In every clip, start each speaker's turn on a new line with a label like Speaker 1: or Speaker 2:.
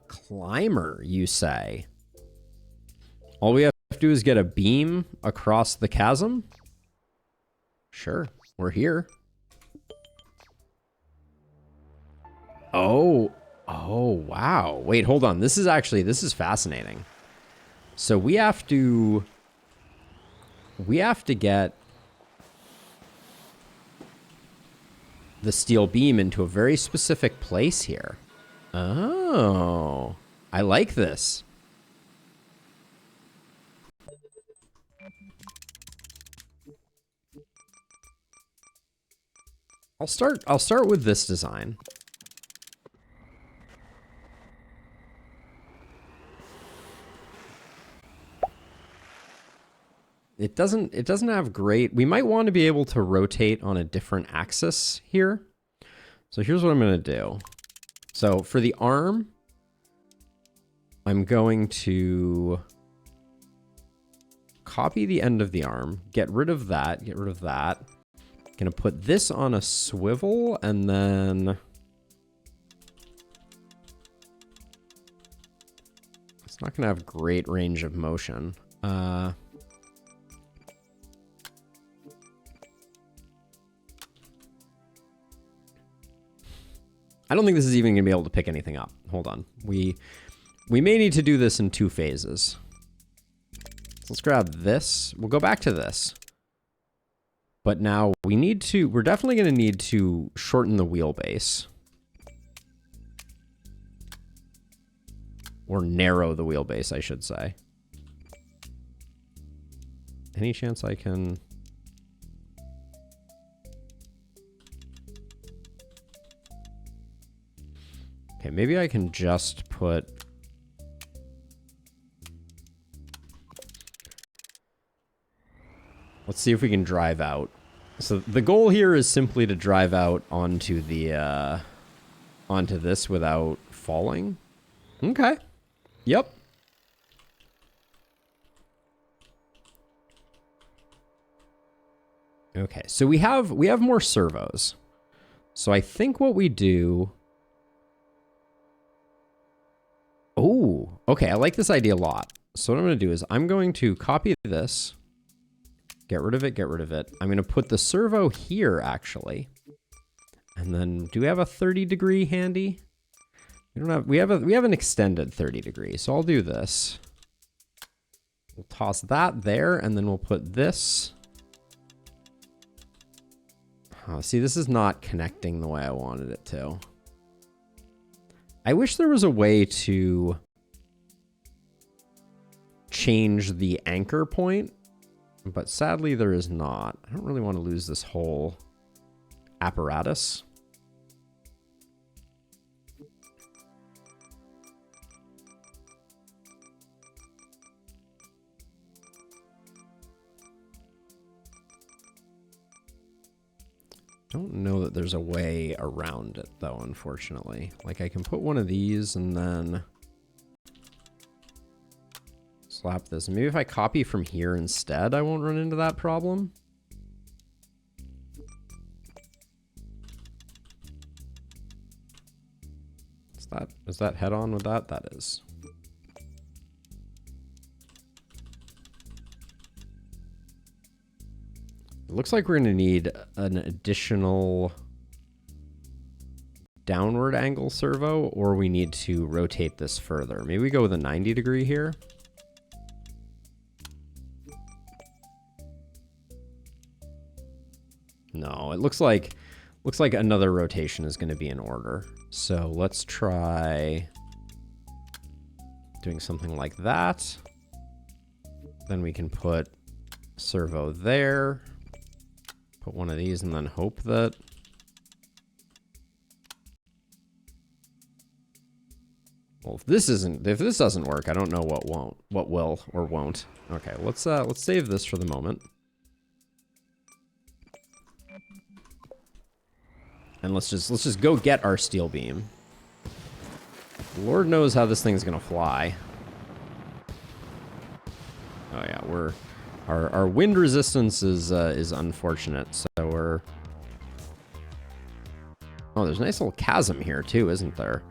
Speaker 1: Climber, you say? All we have to do is get a beam across the chasm? Sure, we're here. Oh, wow. Wait, hold on. This is fascinating. So we have to get the steel beam into a very specific place here. Oh, I like this. I'll start with this design. It doesn't have great. We might want to be able to rotate on a different axis here. So here's what I'm going to do. So for the arm, I'm going to copy the end of the arm, get rid of that, Gonna put this on a swivel, and then it's not gonna have great range of motion. I don't think this is even gonna be able to pick anything up. Hold on. We may need to do this in 2 phases. So let's grab this. We'll go back to this. But now we're definitely going to need to shorten the wheelbase. Or narrow the wheelbase, I should say. Any chance I can... Okay, maybe I can just put... Let's see if we can drive out. So the goal here is simply to drive out onto the onto this without falling. Okay. Yep. Okay, so we have more servos. So I think what we do... Oh, okay, I like this idea a lot. So what I'm going to do is I'm going to copy this. Get rid of it. I'm going to put the servo here, actually. And then, do we have a 30-degree handy? We don't have, we have an extended 30-degree, so I'll do this. We'll toss that there, and then we'll put this. Oh, see, this is not connecting the way I wanted it to. I wish there was a way to change the anchor point. But sadly, there is not. I don't really want to lose this whole apparatus. Don't know that there's a way around it, though, unfortunately. Like, I can put one of these and then... slap this. Maybe if I copy from here instead, I won't run into that problem. Is that head on with that? That is. It looks like we're going to need an additional downward angle servo, or we need to rotate this further. Maybe we go with a 90-degree here. No, it looks like another rotation is going to be in order. So let's try doing something like that. Then we can put servo there. Put one of these and then hope that... Well, if this doesn't work, I don't know what will or won't. Okay, let's save this for the moment. And let's just go get our steel beam. Lord knows how this thing's gonna fly. Oh yeah, our wind resistance is unfortunate, so we're... Oh, there's a nice little chasm here too, isn't there?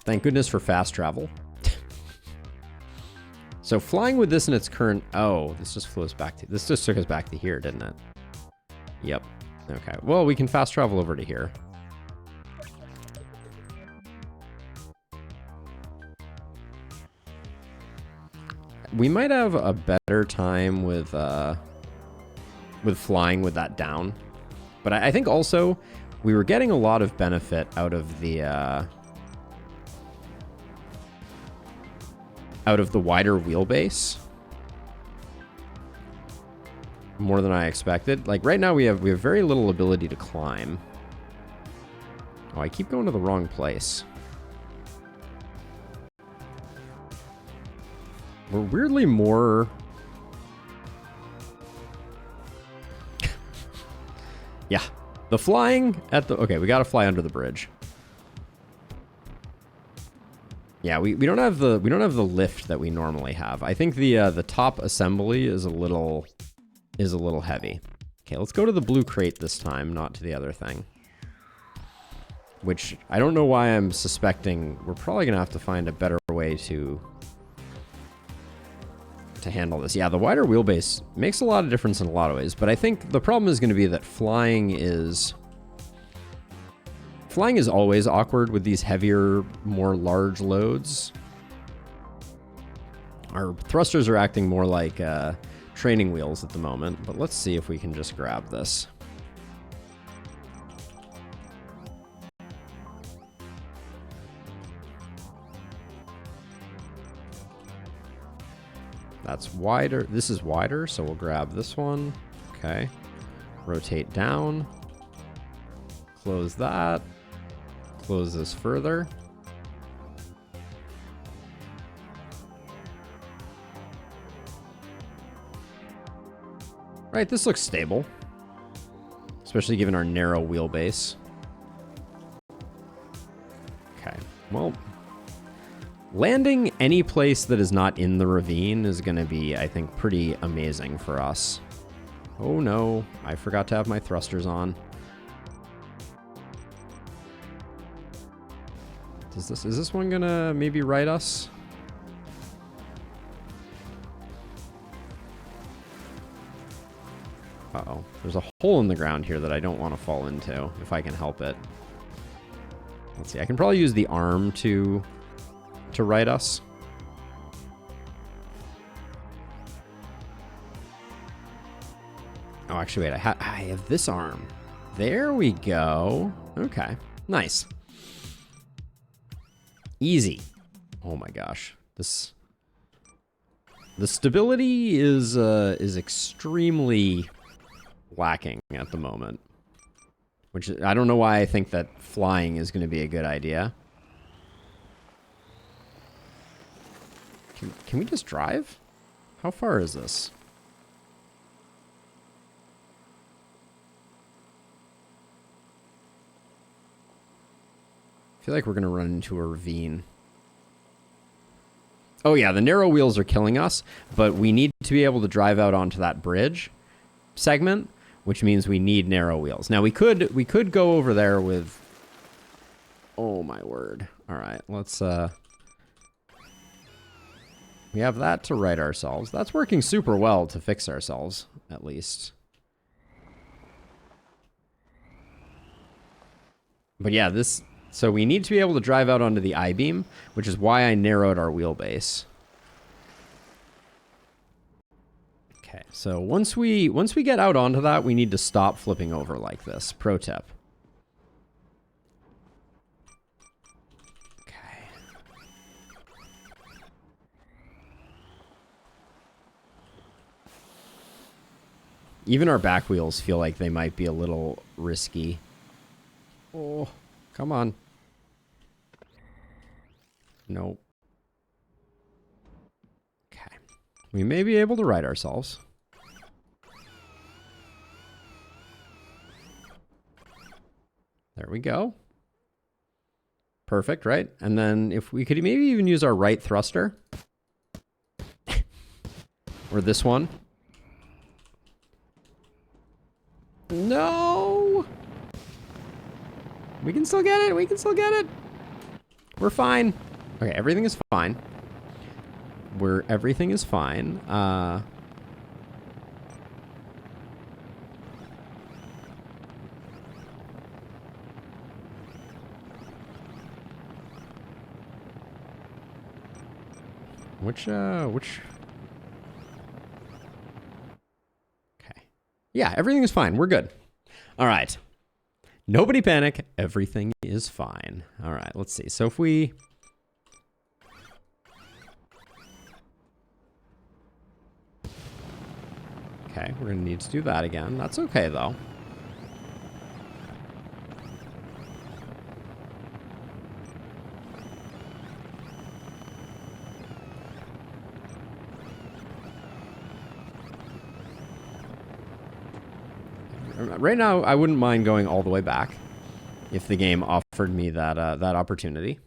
Speaker 1: Thank goodness for fast travel. So flying with this in its current... Oh, this just flew us back to... This just took us back to here, didn't it? Yep. Okay. Well, we can fast travel over to here. We might have a better time with flying with that down. But I think also we were getting a lot of benefit out of the wider wheelbase. More than I expected. Like right now we have very little ability to climb. Oh, I keep going to the wrong place. We're weirdly more... Yeah. The flying at the... Okay, we gotta fly under the bridge. Yeah, we don't have the lift that we normally have. I think the top assembly is a little heavy. Okay, let's go to the blue crate this time, not to the other thing. Which I don't know why I'm suspecting we're probably gonna have to find a better way to handle this. Yeah, the wider wheelbase makes a lot of difference in a lot of ways, but I think the problem is going to be that flying is always awkward with these heavier, more large loads. Our thrusters are acting more like training wheels at the moment, but let's see if we can just grab this. That's wider. This is wider, so we'll grab this one. Okay. Rotate down. Close that. Close this further. Right, this looks stable. Especially given our narrow wheelbase. Okay, well... Landing any place that is not in the ravine is going to be, I think, pretty amazing for us. Oh no, I forgot to have my thrusters on. Is this one gonna maybe right us? Uh-oh, there's a hole in the ground here that I don't want to fall into, if I can help it. Let's see, I can probably use the arm to right us. Oh, actually, wait, I have this arm. There we go. Okay, nice. Easy. Oh my gosh. The stability is extremely lacking at the moment. Which I don't know why I think that flying is going to be a good idea. Can we just drive? How far is this? I feel like we're going to run into a ravine. Oh yeah, the narrow wheels are killing us, but we need to be able to drive out onto that bridge segment, which means we need narrow wheels. Now we could go over there with... Oh my word. All right, let's... We have that to right ourselves. That's working super well to fix ourselves, at least. But yeah, this... So we need to be able to drive out onto the I-beam, which is why I narrowed our wheelbase. Okay, so once we get out onto that, we need to stop flipping over like this. Pro tip. Okay. Even our back wheels feel like they might be a little risky. Oh, come on. Nope. Okay. We may be able to right ourselves. There we go. Perfect, right? And then if we could maybe even use our right thruster. Or this one. No! We can still get it. We can still get it. We're fine. Okay, everything is fine. Everything is fine. Which... Okay. Yeah, everything is fine. We're good. All right. Nobody panic. Everything is fine. All right, let's see. So if we... Okay, we're going to need to do that again. That's okay, though. Right now, I wouldn't mind going all the way back if the game offered me that that opportunity.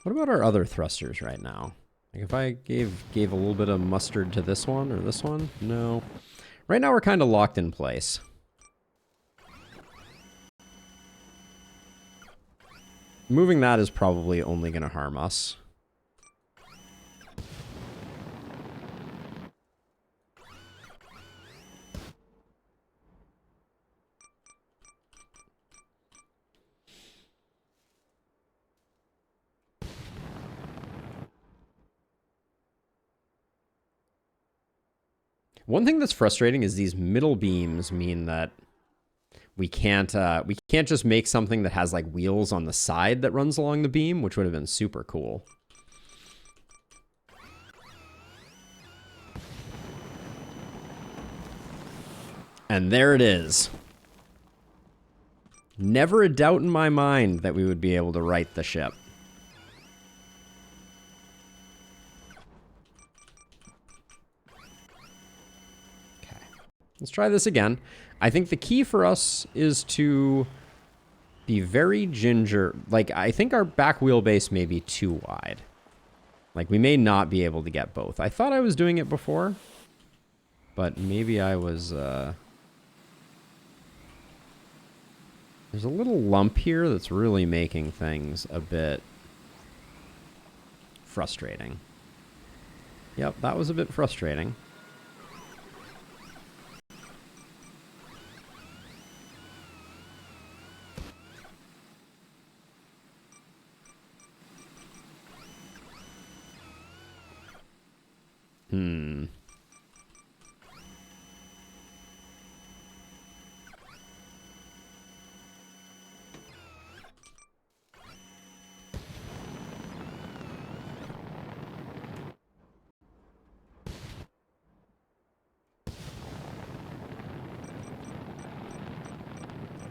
Speaker 1: What about our other thrusters right now? Like if I gave a little bit of mustard to this one or this one? No. Right now we're kind of locked in place. Moving that is probably only going to harm us. One thing that's frustrating is these middle beams mean that we can't just make something that has like wheels on the side that runs along the beam, which would have been super cool. And there it is. Never a doubt in my mind that we would be able to right the ship. Okay. Let's try this again. I think the key for us is to be very ginger. Like, I think our back wheelbase may be too wide. Like, we may not be able to get both. I thought I was doing it before, but maybe I was... There's a little lump here that's really making things a bit frustrating. Yep, that was a bit frustrating.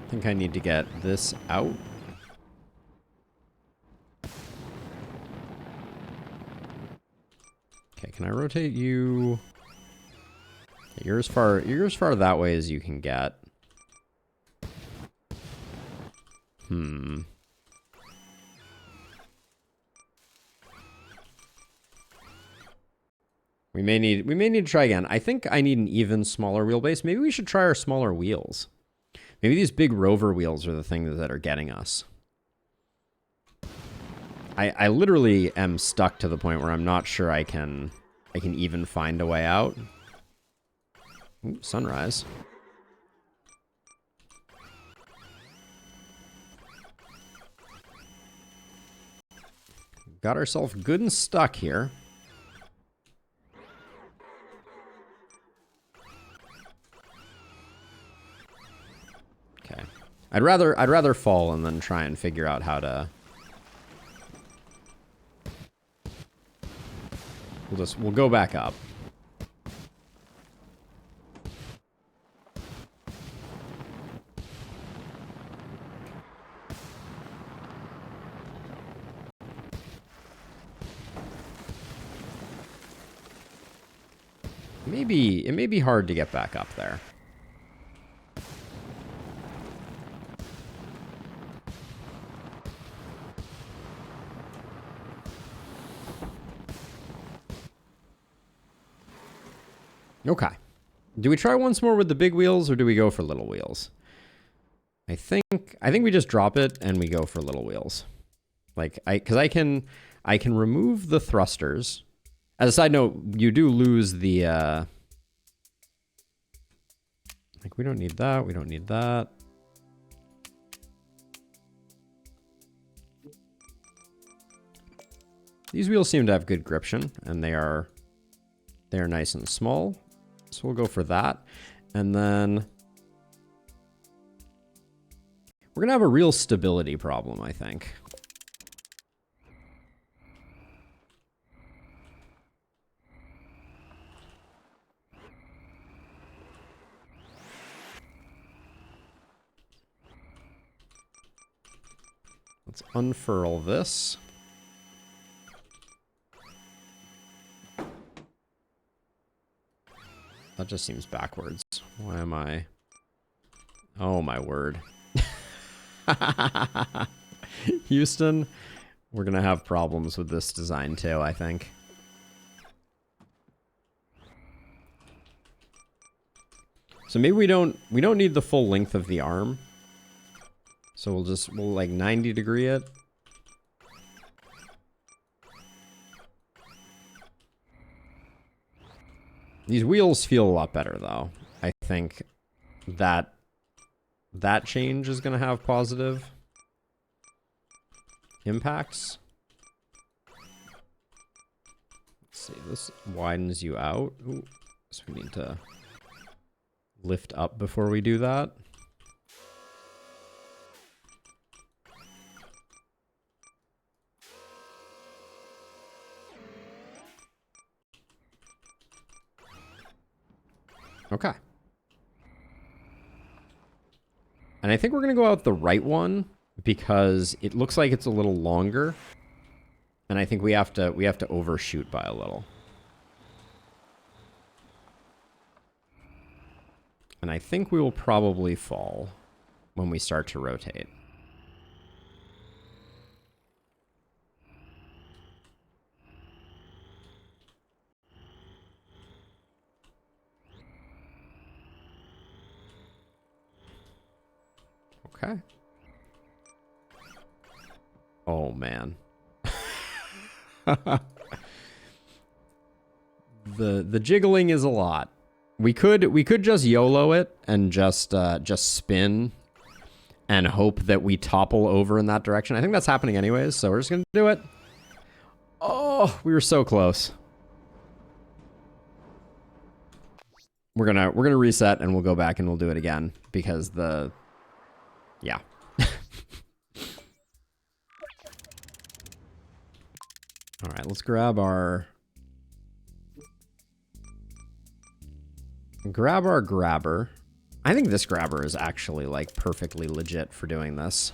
Speaker 1: I think I need to get this out. Okay, can I rotate you? Okay, you're as far that way as you can get. We may need to try again. I think I need an even smaller wheelbase. Maybe we should try our smaller wheels. Maybe these big rover wheels are the things that are getting us. I literally am stuck to the point where I'm not sure I can even find a way out. Ooh, sunrise. Got ourselves good and stuck here. Okay. I'd rather fall and then try and figure out how to... We'll go back up. It may be hard to get back up there. Okay. Do we try once more with the big wheels or do we go for little wheels? I think we just drop it and we go for little wheels. Like because I can remove the thrusters. As a side note, you do lose the like we don't need that, we don't need that. These wheels seem to have good gription and they are nice and small. So we'll go for that. And then we're going to have a real stability problem, I think. Let's unfurl this. That just seems backwards. Why am I? Oh, my word. Houston, we're going to have problems with this design too, I think. So maybe we don't need the full length of the arm. So we'll like 90 degree it. These wheels feel a lot better though. I think that change is going to have positive impacts. Let's see, this widens you out. Ooh, so we need to lift up before we do that. Okay. And I think we're going to go out the right one because it looks like it's a little longer. And I think we have to overshoot by a little. And I think we will probably fall when we start to rotate. Okay. Oh man. The jiggling is a lot. We could just YOLO it and just spin and hope that we topple over in that direction. I think that's happening anyways, so we're just gonna do it. Oh, we were so close. We're gonna reset and we'll go back and we'll do it again because yeah. All right, let's grab our grabber. I think this grabber is actually like perfectly legit for doing this.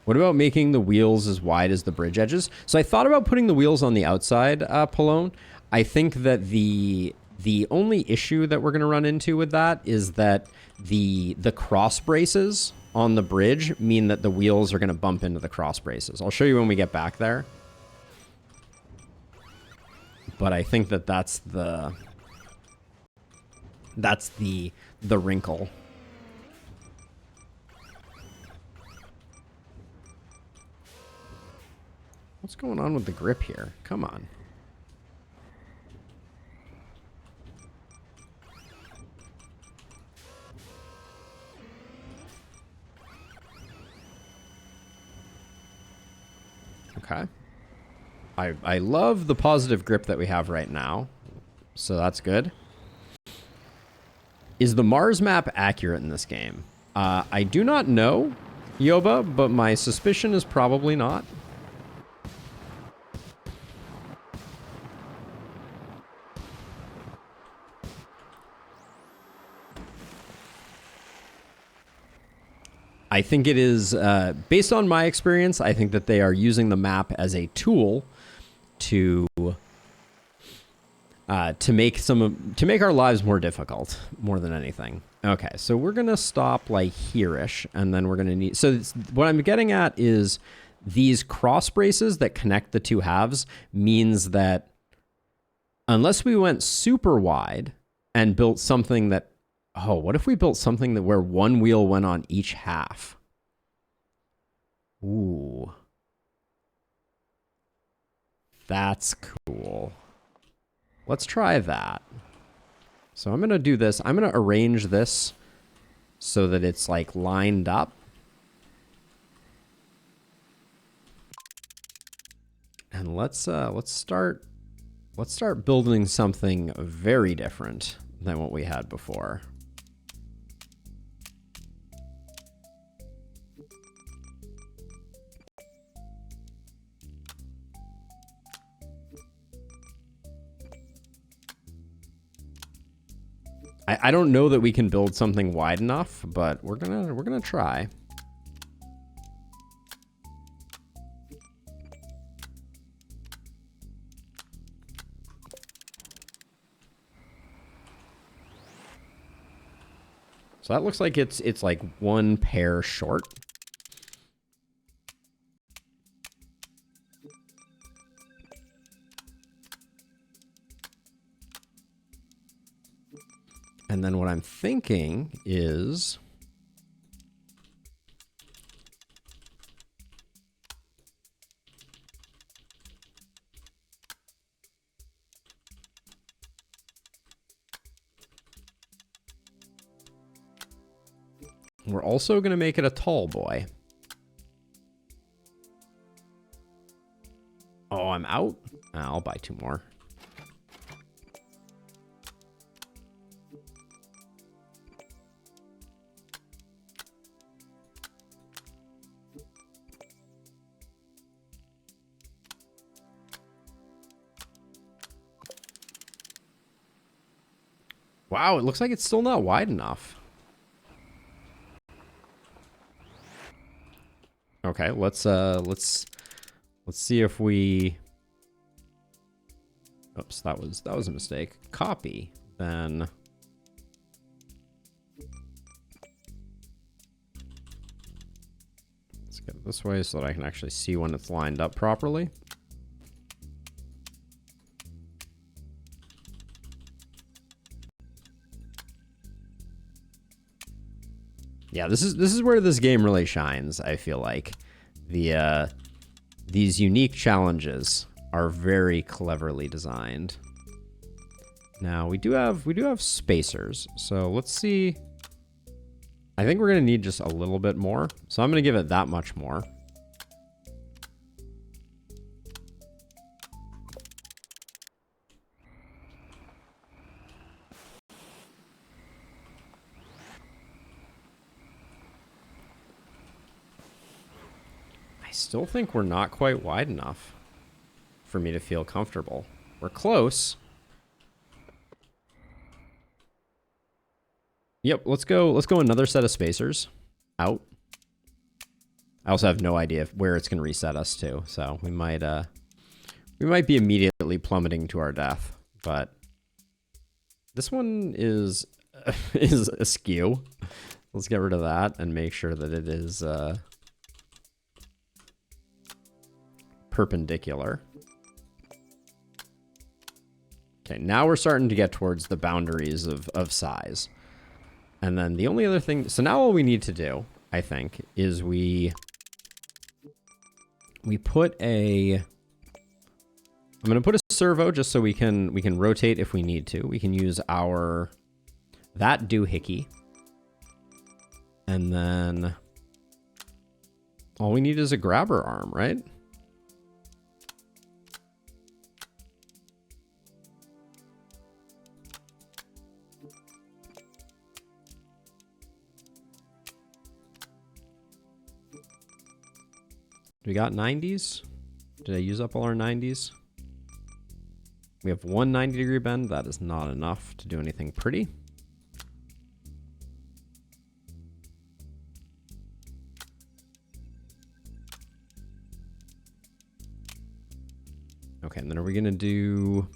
Speaker 1: What about making the wheels as wide as the bridge edges? So I thought about putting the wheels on the outside, Pallone. I think that the only issue that we're going to run into with that is that the cross braces on the bridge mean that the wheels are going to bump into the cross braces. I'll show you when we get back there. But I think that that's the wrinkle. What's going on with the grip here? Come on. Okay. I love the positive grip that we have right now, so that's good. Is the Mars map accurate in this game? I do not know, Yoba, but my suspicion is probably not. I think it is, based on my experience, I think that they are using the map as a tool to make our lives more difficult, more than anything. Okay, so we're gonna stop like here-ish, and then we're gonna need. So what I'm getting at is these cross braces that connect the two halves means that unless we went super wide and built something that, oh, what if we built something that where one wheel went on each half? Ooh. That's cool. Let's try that. So I'm going to do this. I'm going to arrange this so that it's like lined up. And let's start building something very different than what we had before. I don't know that we can build something wide enough, but we're gonna try. So that looks like it's like one pair short. And then what I'm thinking is we're also going to make it a tall boy. Oh, I'm out? I'll buy 2 more. Wow, it looks like it's still not wide enough. Okay, let's see if we. Oops, that was a mistake. Copy, then. Let's get it this way so that I can actually see when it's lined up properly. Yeah, this is where this game really shines, I feel like. These unique challenges are very cleverly designed. Now, we do have spacers. So, let's see. I think we're going to need just a little bit more. So, I'm going to give it that much more. Still think we're not quite wide enough for me to feel comfortable. We're close. Yep, let's go another set of spacers. Out. I also have no idea where it's going to reset us to, so we might be immediately plummeting to our death, but this one is askew. Let's get rid of that and make sure that it is perpendicular. Okay, now we're starting to get towards the boundaries of size. And then the only other thing, so now all we need to do, I think, is we put a, I'm going to put a servo just so we can rotate if we need to. We can use that doohickey. And then all we need is a grabber arm, right? We got 90s. Did I use up all our 90s? We have one 90-degree bend. That is not enough to do anything pretty. Okay, and then are we going to do...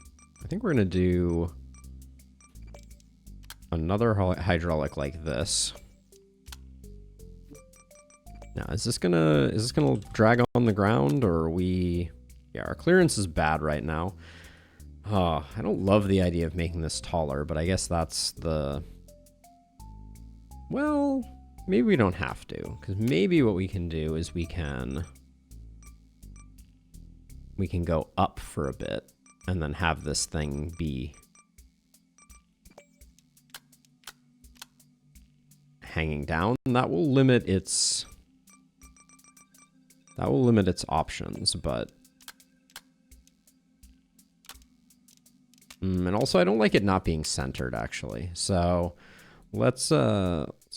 Speaker 1: I think we're going to do another hydraulic like this. Now, is this gonna drag on the ground, or are we... Yeah, our clearance is bad right now. Oh, I don't love the idea of making this taller, but I guess that's the... Well, maybe we don't have to, because maybe what we can do is we can go up for a bit and then have this thing be hanging down. That will limit its options, but and also I don't like it not being centered actually. So let's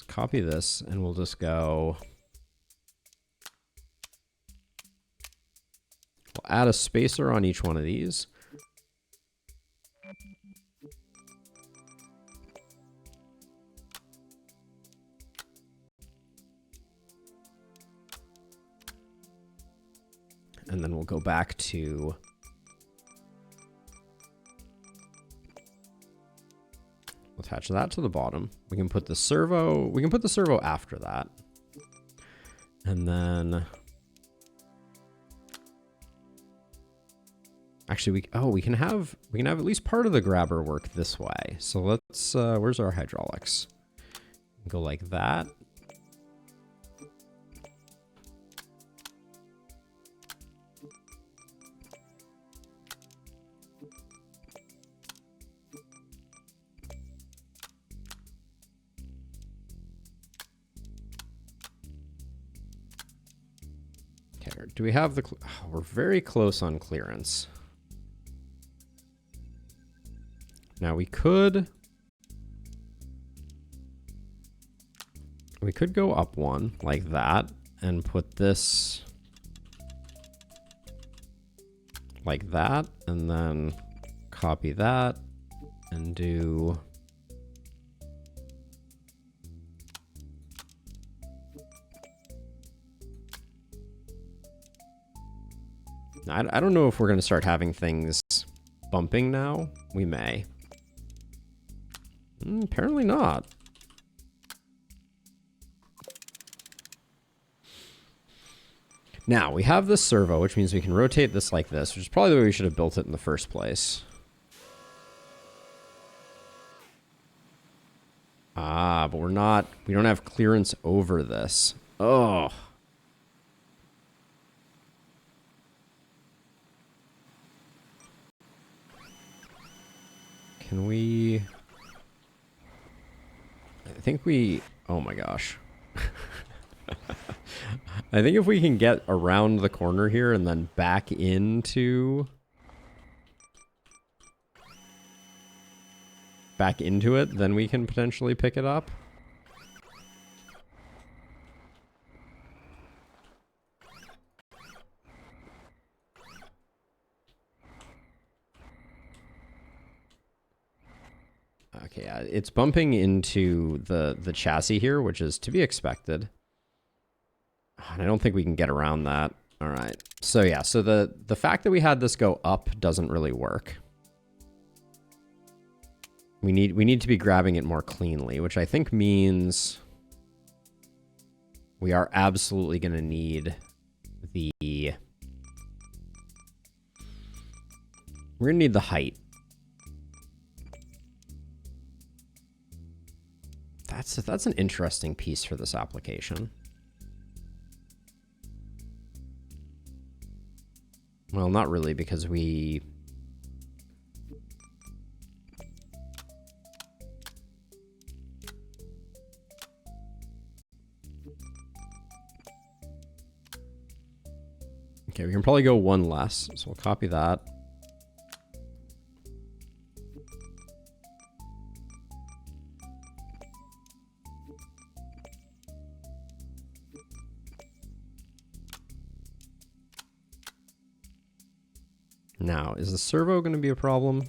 Speaker 1: copy this and we'll just go, we'll add a spacer on each one of these. And then we'll go back to attach that to the bottom. We can put the servo after that. And then actually we can have at least part of the grabber work this way. So let's where's our hydraulics? Go like that. Do we have the... Oh, we're very close on clearance. Now we could go up one like that and put this like that and then copy that and do... I don't know if we're going to start having things bumping now. We may. Apparently not. Now, we have this servo, which means we can rotate this like this, which is probably the way we should have built it in the first place. Ah, but we don't have clearance over this. Oh. Can we... I think we... Oh my gosh. I think if we can get around the corner here and then back into it, then we can potentially pick it up. Okay, yeah, it's bumping into the chassis here, which is to be expected. And I don't think we can get around that. All right. So yeah, so the fact that we had this go up doesn't really work. We need to be grabbing it more cleanly, which I think means we are absolutely going to need the... We're going to need the height. That's an interesting piece for this application. Well, not really, because we... Okay, we can probably go one less, so we'll copy that. Now, is the servo going to be a problem?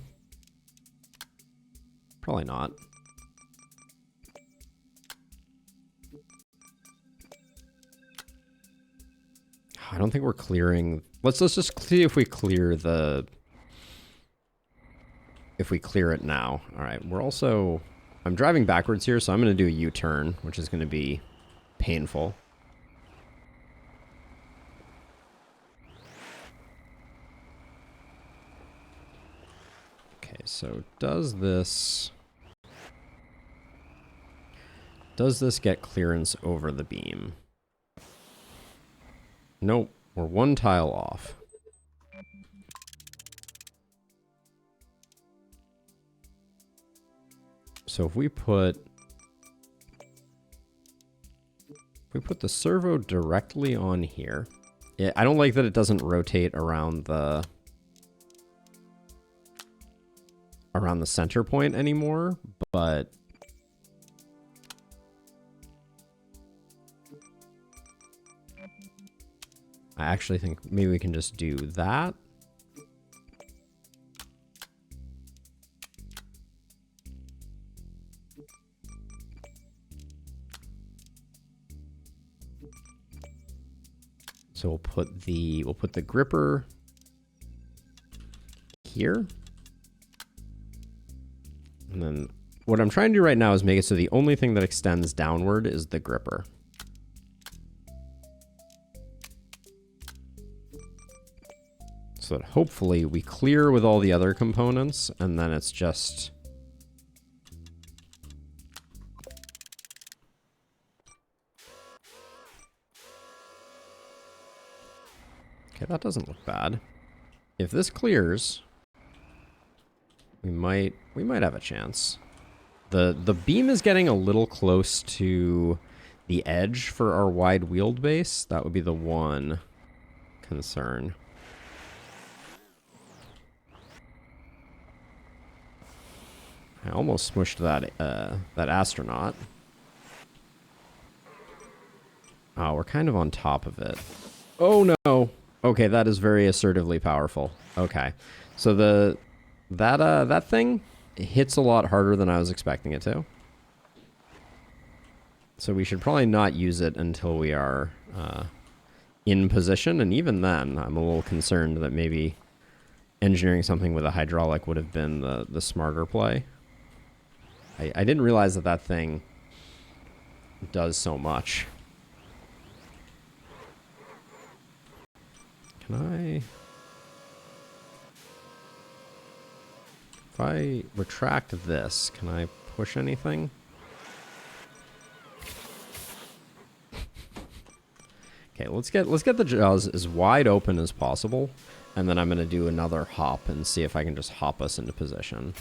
Speaker 1: Probably not. I don't think we're clearing. Let's just see if we clear the... If we clear it now. All right, we're also... I'm driving backwards here, so I'm going to do a U-turn, which is going to be painful. so does this get clearance over the beam? Nope, we're one tile off. So if we put the servo directly on here, I don't like that it doesn't rotate around the center point anymore, but I actually think maybe we can just do that. So we'll put the gripper here. And then what I'm trying to do right now is make it so the only thing that extends downward is the gripper. So that hopefully we clear with all the other components, and then it's just... Okay, that doesn't look bad. If this clears, we might have a chance. The beam is getting a little close to the edge for our wide wheeled base. That would be the one concern. I almost smushed that astronaut. Oh, we're kind of on top of it. Oh no. Okay, that is very assertively powerful. Okay. So that thing hits a lot harder than I was expecting it to. So we should probably not use it until we are in position, and even then, I'm a little concerned that maybe engineering something with a hydraulic would have been the smarter play. I didn't realize that thing does so much. If I retract this, can I push anything? Okay, let's get the jaws as wide open as possible, and then I'm going to do another hop and see if I can just hop us into position.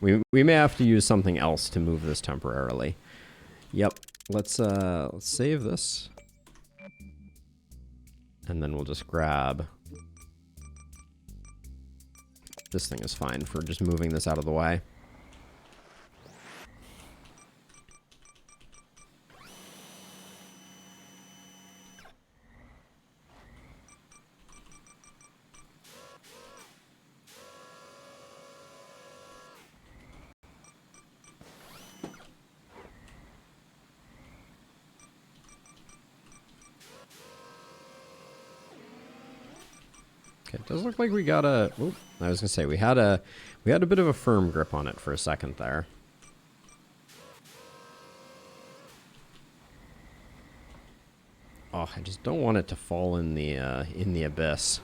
Speaker 1: We may have to use something else to move this temporarily. Yep. Let's save this. And then we'll just grab... This thing is fine for just moving this out of the way. Okay, it does look like we got a... Oop, I was gonna say we had a bit of a firm grip on it for a second there. Oh, I just don't want it to fall in the abyss.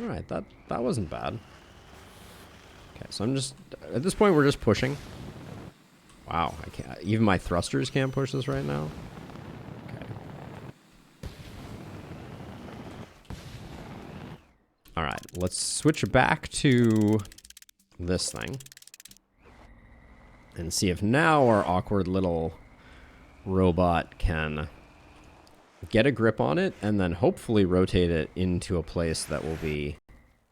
Speaker 1: All right, that wasn't bad. Okay, so I'm just at this point we're just pushing. Wow, I can't. Even my thrusters can't push this right now. All right, let's switch back to this thing and see if now our awkward little robot can get a grip on it and then hopefully rotate it into a place that will be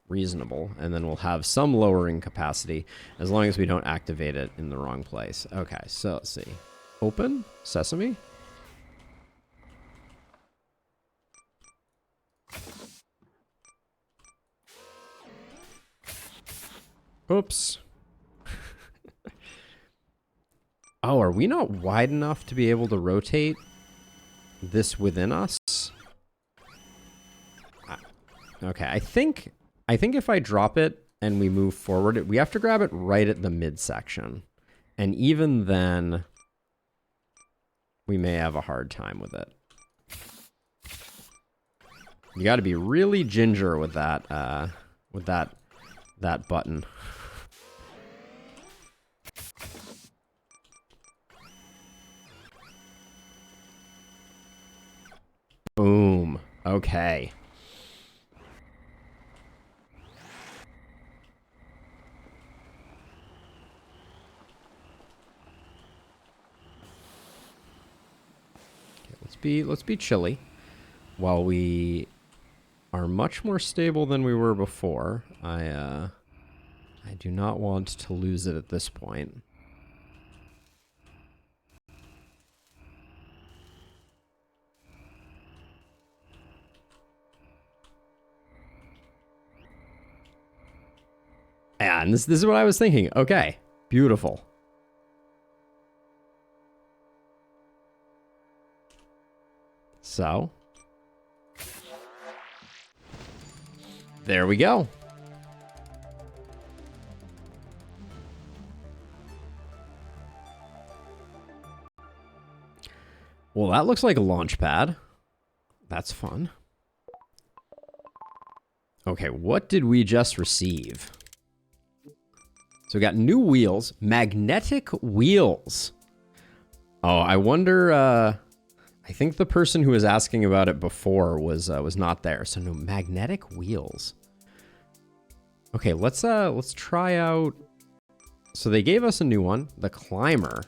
Speaker 1: reasonable, and then we'll have some lowering capacity as long as we don't activate it in the wrong place. Okay, so let's see. Open, sesame. Oops. Oh, are we not wide enough to be able to rotate this within us? Okay, I think if I drop it and we move forward, we have to grab it right at the midsection. And even then, we may have a hard time with it. You got to be really ginger with that that button. Boom. Okay. Let's be chilly while we are much more stable than we were before. I do not want to lose it at this point. Yeah, and this is what I was thinking. Okay, beautiful. So, there we go. Well, that looks like a launch pad. That's fun. Okay, what did we just receive? So we got new wheels, magnetic wheels. Oh, I wonder, I think the person who was asking about it before was not there. So no magnetic wheels. Okay, let's try out. So they gave us a new one, the climber.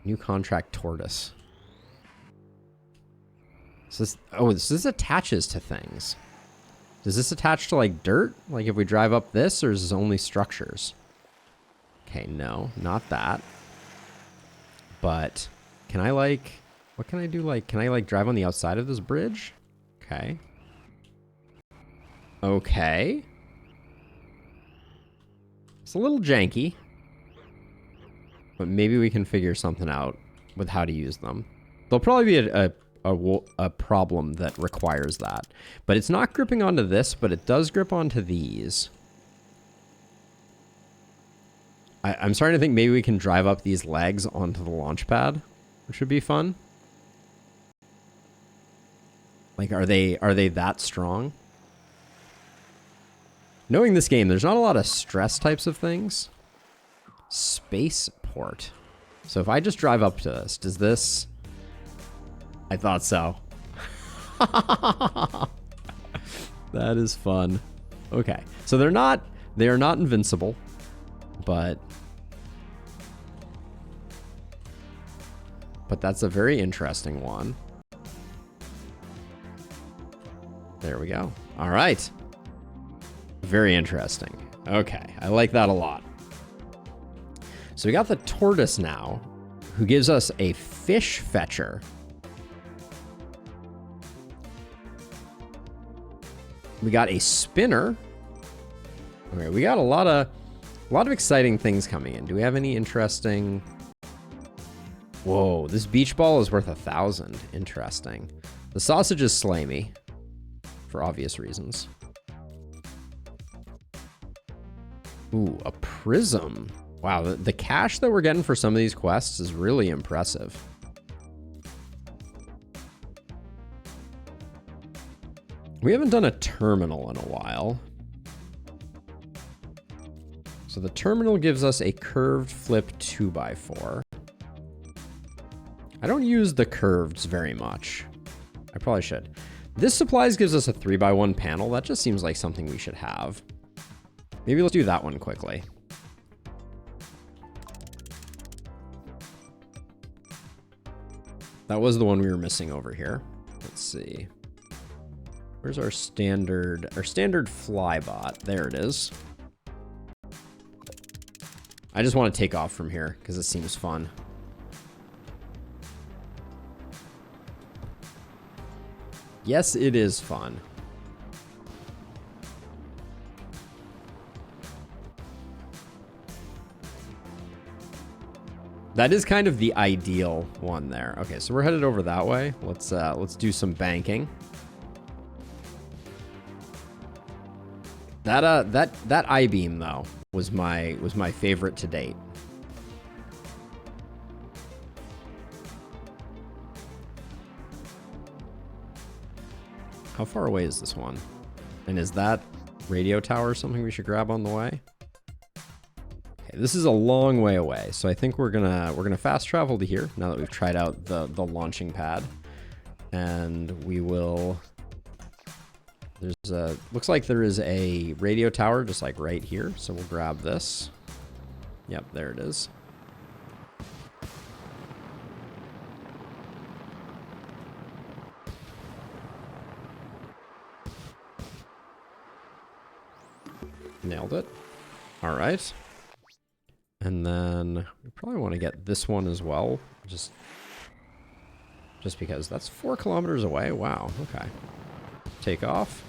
Speaker 1: New contract tortoise. So this attaches to things. Does this attach to like dirt? Like if we drive up this, or is this only structures? Okay, no, not that. But can I like, what can I do? Like, can I like drive on the outside of this bridge? Okay. Okay. It's a little janky, but maybe we can figure something out with how to use them. There'll probably be a problem that requires that. But it's not gripping onto this, but it does grip onto these. I'm starting to think maybe we can drive up these legs onto the launch pad, which would be fun. Like, are they that strong? Knowing this game, there's not a lot of stress types of things. Spaceport. So if I just drive up to this, does this... I thought so. That is fun. Okay. So they are not invincible, but that's a very interesting one. There we go. All right. Very interesting. Okay. I like that a lot. So we got the tortoise now, who gives us a fish fetcher. We got a spinner. Okay, we got a lot of exciting things coming in. Do we have any interesting? Whoa, this beach ball is worth 1,000. Interesting. The sausages slay me, for obvious reasons. Ooh, a prism. Wow, the cash that we're getting for some of these quests is really impressive. We haven't done a terminal in a while. So the terminal gives us a curved flip 2x4. I don't use the curveds very much. I probably should. This supplies gives us a 3x1 panel. That just seems like something we should have. Maybe let's do that one quickly. That was the one we were missing over here. Let's see. Where's our standard flybot? There it is. I just want to take off from here because it seems fun. Yes, it is fun. That is kind of the ideal one there. Okay, so we're headed over that way. Let's do some banking. That I-beam though was my favorite to date. How far away is this one? And is that radio tower something we should grab on the way? Okay, this is a long way away, so I think we're gonna fast travel to here now that we've tried out the launching pad, and we will. Looks like there is a radio tower just like right here, so we'll grab this. Yep, there it is. Nailed it. All right. And then we probably want to get this one as well, just because that's 4 kilometers away. Wow, okay. Take off.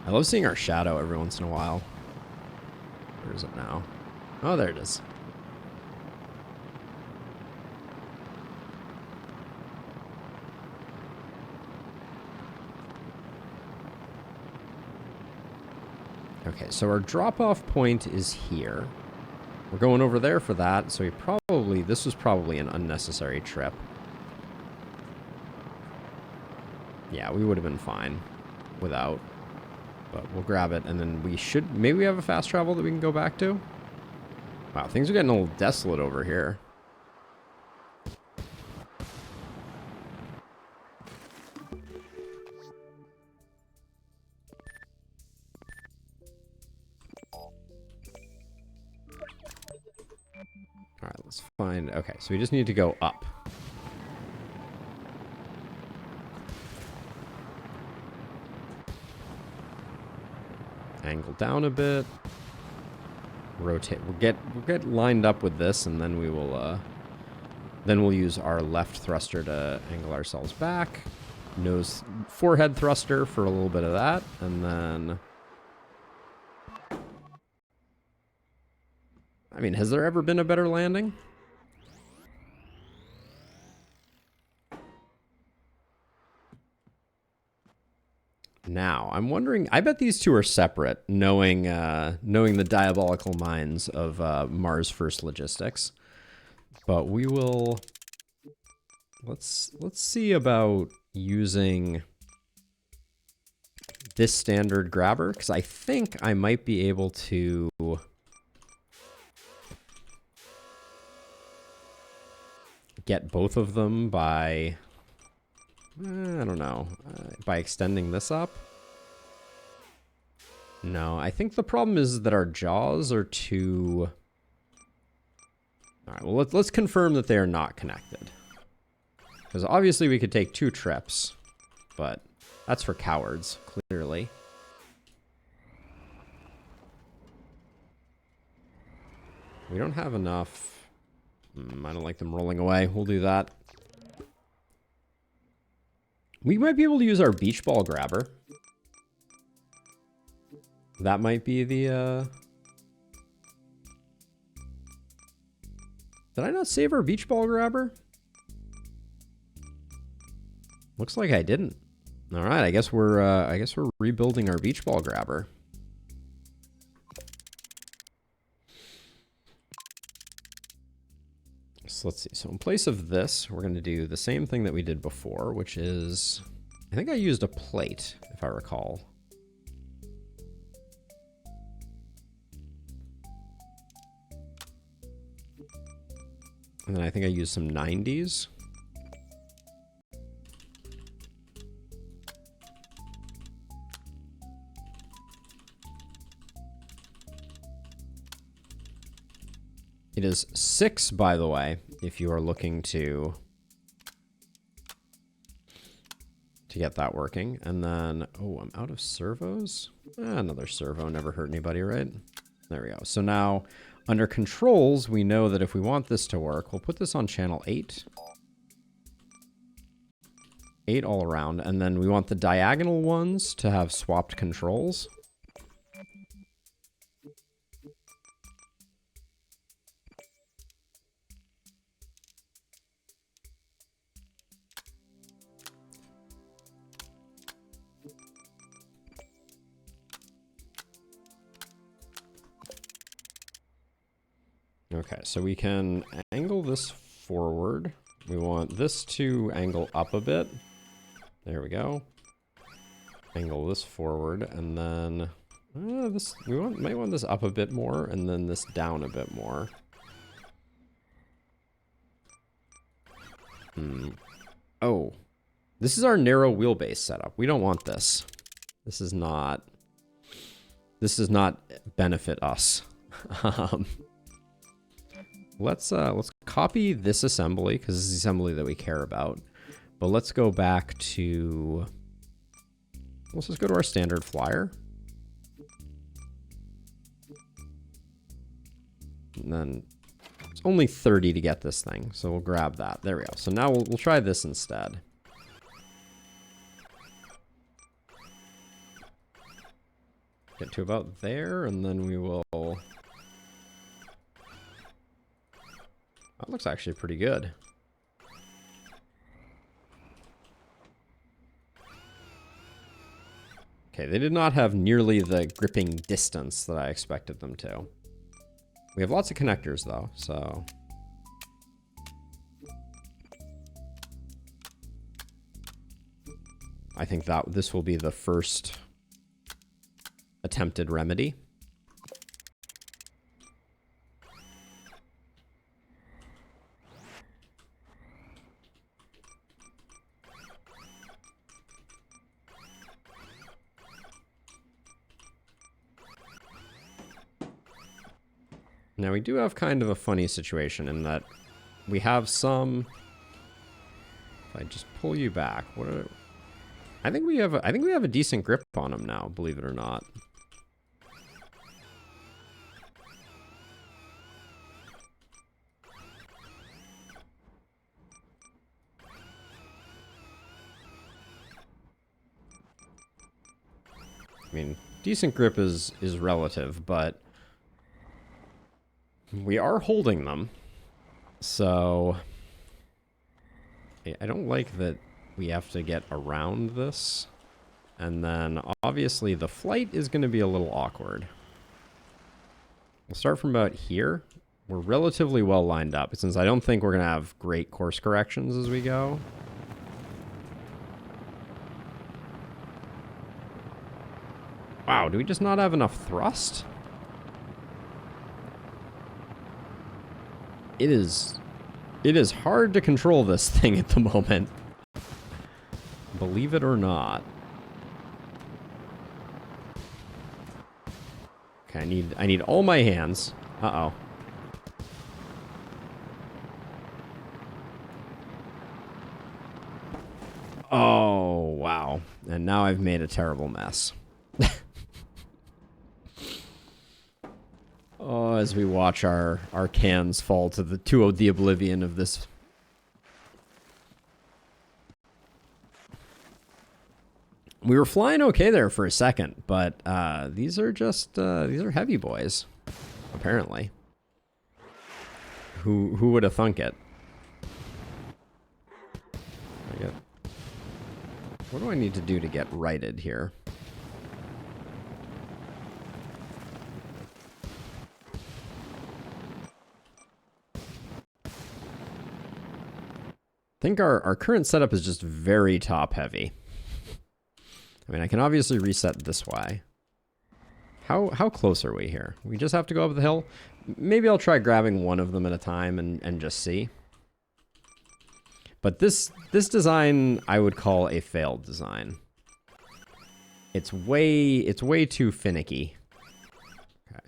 Speaker 1: I love seeing our shadow every once in a while. Where is it now? Oh, there it is. Okay, so our drop-off point is here. We're going over there for that, so this was probably an unnecessary trip. Yeah, we would have been fine without, but we'll grab it, and then maybe we have a fast travel that we can go back to? Wow, things are getting a little desolate over here. All right, let's find, okay, so we just need to go up. Angle down a bit. Rotate. We'll get lined up with this, and then we'll use our left thruster to angle ourselves back. Forehead thruster for a little bit of that, and then. I mean, has there ever been a better landing? Now, I'm wondering, I bet these two are separate, knowing the diabolical minds of Mars First Logistics. But we will, let's see about using this standard grabber, because I think I might be able to get both of them by, I don't know, by extending this up. No, I think the problem is that our jaws are too... All right, well, let's confirm that they are not connected. Because obviously we could take 2 trips, but that's for cowards, clearly. We don't have enough. I don't like them rolling away. We'll do that. We might be able to use our beach ball grabber. That might be the, Did I not save our beach ball grabber? Looks like I didn't. All right, I guess we're rebuilding our beach ball grabber. So let's see. So in place of this, we're going to do the same thing that we did before, which is, I think I used a plate, if I recall. And then I think I used some 90s. It is 6, by the way, if you are looking to get that working. And then, oh, I'm out of servos. Another servo never hurt anybody, right? There we go. So now, under controls, we know that if we want this to work, we'll put this on channel 8. 8 all around, and then we want the diagonal ones to have swapped controls. Okay, so we can angle this forward We want this to angle up a bit. There we go. Angle this forward, and then this might want this up a bit more, and then this down a bit more. Oh, this is our narrow wheelbase setup. We don't want this. This does not benefit us. Let's copy this assembly because this is the assembly that we care about. But let's go back to, let's just go to our standard flyer. And then it's only 30 to get this thing, so we'll grab that. There we go. So now we'll try this instead. Get to about there, and then we will... That looks actually pretty good. Okay, they did not have nearly the gripping distance that I expected them to. We have lots of connectors, though, so... I think that this will be the first attempted remedy. Now we do have kind of a funny situation in that we have some... If I just pull you back, what are... I think we have a decent grip on them now, believe it or not. I mean, decent grip is relative, but we are holding them. So I don't like that we have to get around this. And then obviously the flight is going to be a little awkward. We'll start from about here. We're relatively well lined up since I don't think we're going to have great course corrections as we go. Wow, do we just not have enough thrust? It is hard to control this thing at the moment. Believe it or not. Okay, I need all my hands. Uh-oh. Oh, wow. And now I've made a terrible mess. Oh, as we watch our cans fall to the oblivion of this. We were flying okay there for a second, but these are heavy boys, apparently. Who would have thunk it? What do I need to do to get righted here? I think our current setup is just very top heavy. I mean, I can obviously reset this way. How close are we here? We just have to go up the hill? Maybe I'll try grabbing one of them at a time and just see. But this design I would call a failed design. It's way too finicky. Okay.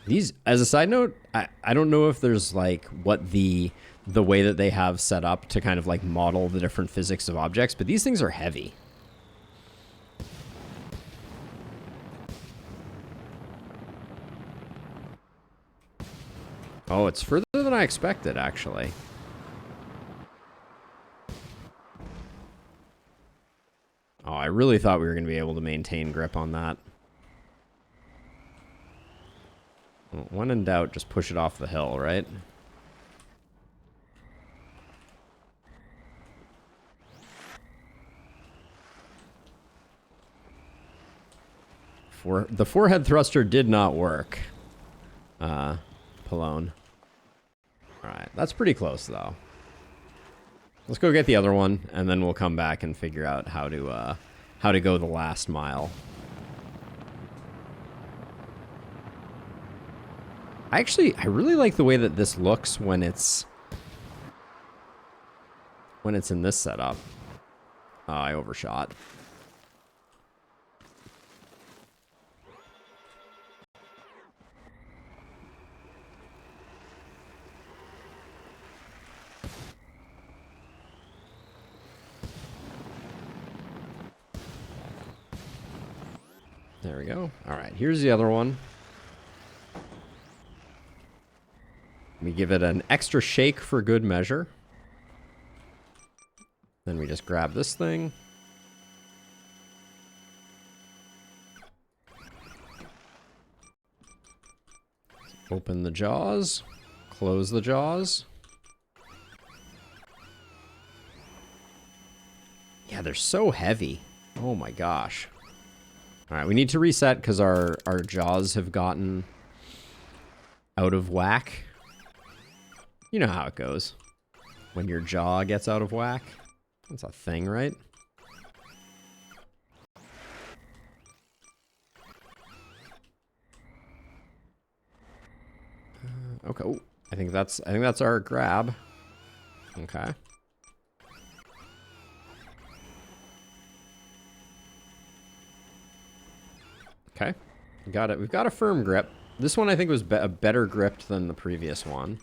Speaker 1: These, as a side note, I don't know if there's like what the way that they have set up to kind of like model the different physics of objects, but these things are heavy. Oh, it's further than I expected, actually. Oh, I really thought we were going to be able to maintain grip on that. Well, when in doubt, just push it off the hill, right? the forehead thruster did not work. Pallone. All right, that's pretty close though. Let's go get the other one, and then we'll come back and figure out how to go the last mile. I really like the way that this looks when it's in this setup. Oh, I overshot. There we go. All right, here's the other one. We give it an extra shake for good measure. Then we just grab this thing. Open the jaws. Close the jaws. Yeah, they're so heavy. Oh my gosh. All right, we need to reset because our jaws have gotten out of whack. You know how it goes when your jaw gets out of whack. That's a thing, right? Okay. Ooh, I think that's our grab. Okay. Okay. Got it. We've got a firm grip. This one I think was a better gripped than the previous one.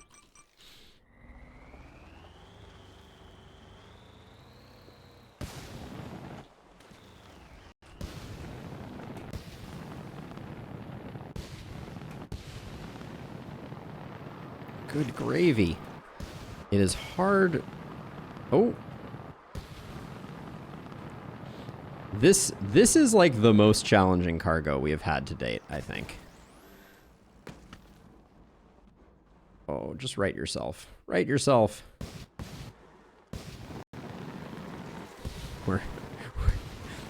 Speaker 1: Good gravy. It is hard. Oh. This is like the most challenging cargo we have had to date, I think. Oh, just right yourself. Right yourself.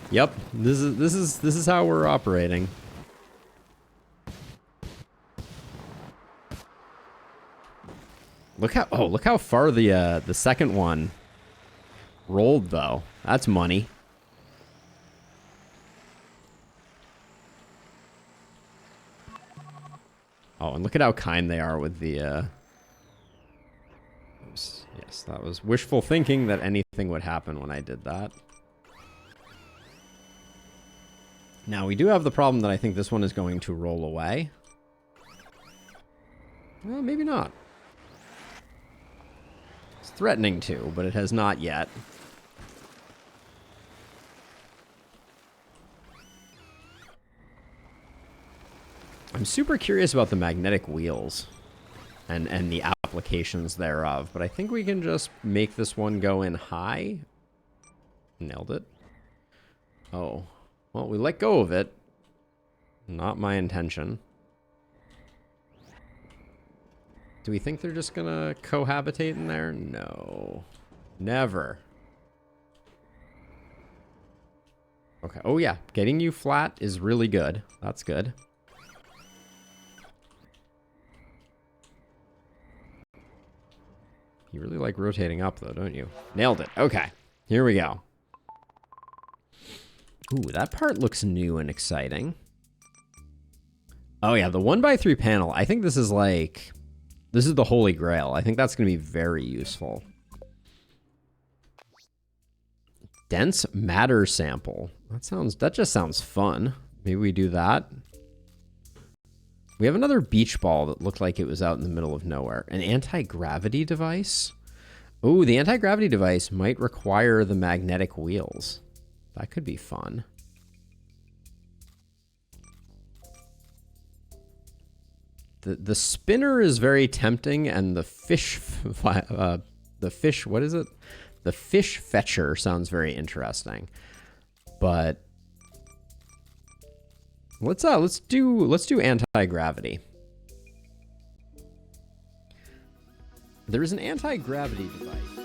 Speaker 1: Yep, this is how we're operating. Look how far the second one rolled though. That's money. Oh, and look at how kind they are with the oops. Yes, that was wishful thinking that anything would happen when I did that. Now we do have the problem that I think this one is going to roll away. Well, maybe not. It's threatening to, but it has not yet. I'm super curious about the magnetic wheels and the applications thereof, but I think we can just make this one go in high. Nailed it. Oh, well, we let go of it. Not my intention. Do we think they're just gonna cohabitate in there? No. Never. Okay. Oh, yeah. Getting you flat is really good. That's good. You really like rotating up, though, don't you? Nailed it. Okay. Here we go. Ooh, that part looks new and exciting. Oh, yeah. The 1x3 panel. I think this is like... This is the holy grail. I think that's going to be very useful. Dense matter sample. That just sounds fun. Maybe we do that. We have another beach ball that looked like it was out in the middle of nowhere. An anti-gravity device? Ooh, the anti-gravity device might require the magnetic wheels. That could be fun. The spinner is very tempting, and the fish, what is it? The fish fetcher sounds very interesting. But let's do anti-gravity. There is an anti-gravity device.